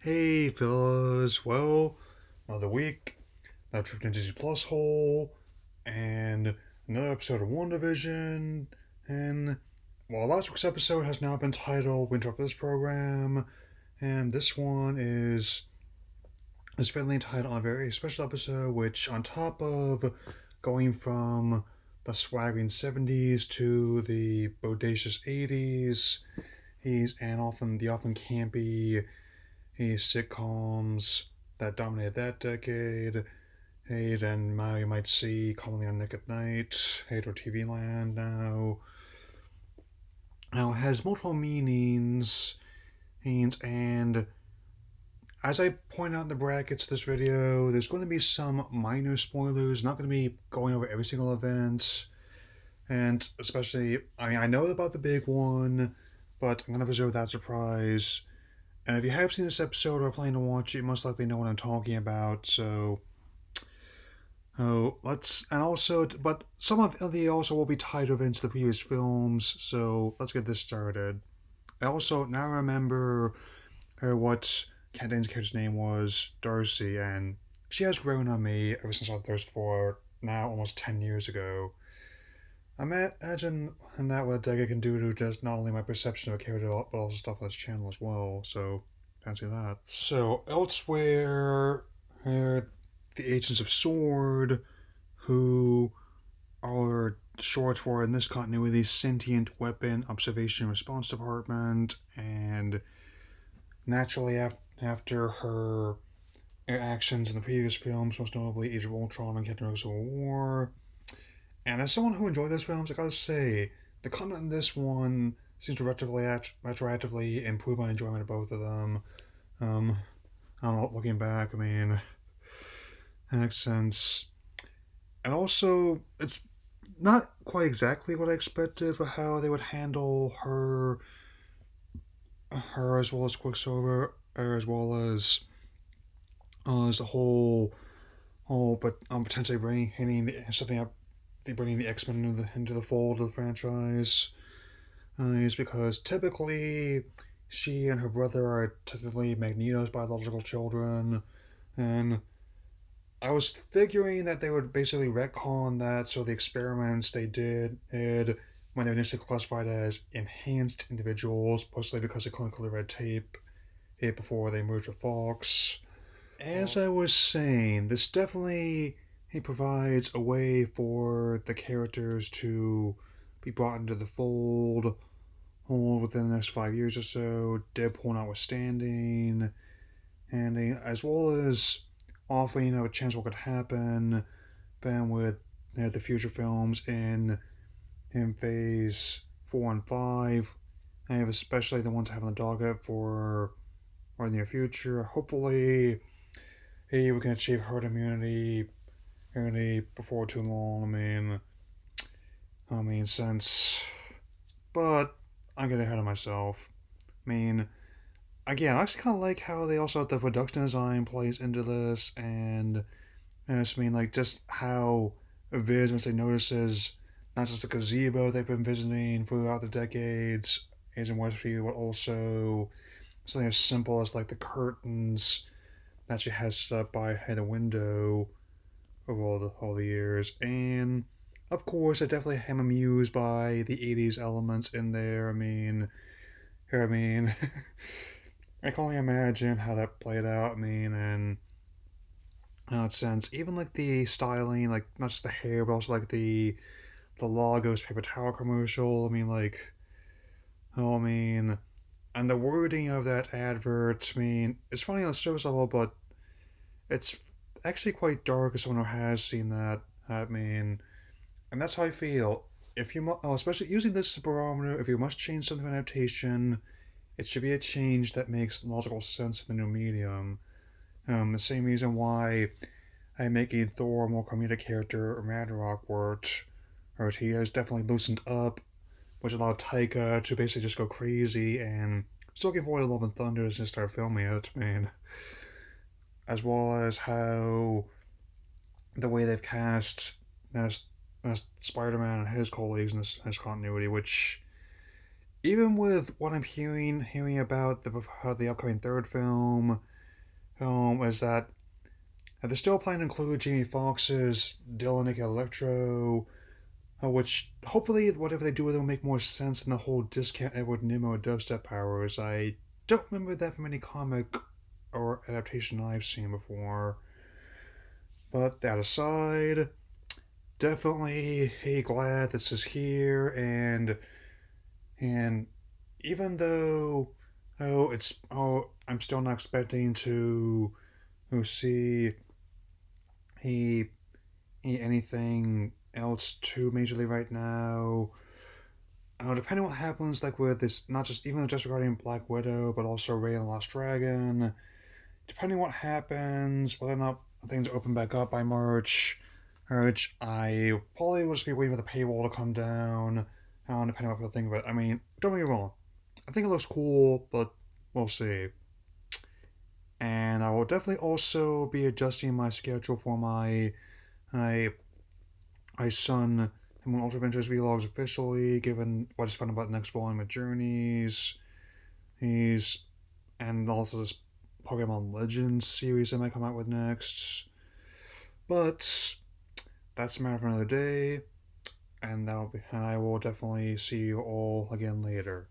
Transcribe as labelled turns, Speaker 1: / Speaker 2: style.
Speaker 1: Hey fellas, well, another week, another trip into Disney Plus hole, and another episode of WandaVision, and well, last week's episode has now been titled Winter of this program, and this one is fittingly titled on a very special episode, which on top of going from the swaggering 70s to the bodacious 80s, the often campy sitcoms that dominated that decade. Hey, and now you might see commonly on Nick at Night, Hey, or TV Land now. Now it has multiple meanings, and as I point out in the brackets of this video, there's going to be some minor spoilers. Not going to be going over every single event, and especially, I know about the big one, but I'm going to preserve that surprise. And if you have seen this episode or are planning to watch it, you most likely know what I'm talking about. So, but some of the also will be tied over into the previous films. So let's get this started. I also now remember what Dane's character's name was, Darcy, and she has grown on me ever since I saw Thirst for now almost 10 years ago. Imagine and that what a Dega can do to just not only my perception of a character but also stuff on this channel as well. So fancy that. So elsewhere, the agents of S.W.O.R.D., who are short for in this continuity Sentient Weapon Observation and Response Department, and naturally after her actions in the previous films, most notably Age of Ultron and Captain America Civil War. And as someone who enjoyed those films, I gotta say, the content in this one seems to retroactively improve my enjoyment of both of them. Um, I don't know, looking back, accents. And also, it's not quite exactly what I expected for how they would handle her as well as Quicksilver, or as well as the whole, but potentially bringing the X Men into the fold of the franchise. Is because typically she and her brother are technically Magneto's biological children, and I was figuring that they would basically retcon that so the experiments they did when they were initially classified as enhanced individuals, mostly because of clinical red tape hit before they merged with Fox. As I was saying, this definitely provides a way for the characters to be brought into the fold within the next 5 years or so, Deadpool notwithstanding, and as well as offering a chance what could happen then with the future films in phase 4 and 5. I have especially the ones having the dogged for our near future. Hopefully, we can achieve herd immunity before too long. Since, but I'm getting ahead of myself. Again, I actually kind of like how they also have the production design plays into this, and like just how Viz once they notices not just the gazebo they've been visiting throughout the decades, Asian Westview, but also something as simple as like the curtains that she has set up by the window over all the years. And of course, I definitely am amused by the 80s elements in there. I mean, I can only imagine how that played out. And how it sense, even like the styling, like not just the hair, but also like the Lagos paper towel commercial. And the wording of that advert. It's funny on the surface level, but it's actually quite dark as someone who has seen that. And that's how I feel. If you, especially using this as a barometer, if you must change something for adaptation, it should be a change that makes logical sense for the new medium. The same reason why I'm making Thor a more comedic character or Ragnarok worked, or he has definitely loosened up, which allowed Taika to basically just go crazy, and still looking forward to Love and Thunder since start filming it, as well as how the way they've cast as Spider-Man and his colleagues in this continuity, which even with what I'm hearing about the upcoming third film, is that they're still planning to include Jamie Foxx's Dylan Nick Electro, which hopefully whatever they do with it will make more sense than the whole discount Edward Nimmo dubstep powers. I don't remember that from any comic or adaptation I've seen before. But that aside, definitely hey glad this is here, and even though I'm still not expecting to see he anything else too majorly right now. Depending on what happens, like with this, not just even just regarding Black Widow, but also Ray and the Lost Dragon. Depending on what happens, whether or not things open back up by March, I probably will just be waiting for the paywall to come down. Depending on what people think of it. I mean, don't get me wrong. I think it looks cool, but we'll see. And I will definitely also be adjusting my schedule for my son and when Ultra Adventures vlogs officially, given what I just found about the next volume of Journeys. He's and also this Pokemon Legends series I might come out with next. But that's a matter for another day, and I will definitely see you all again later.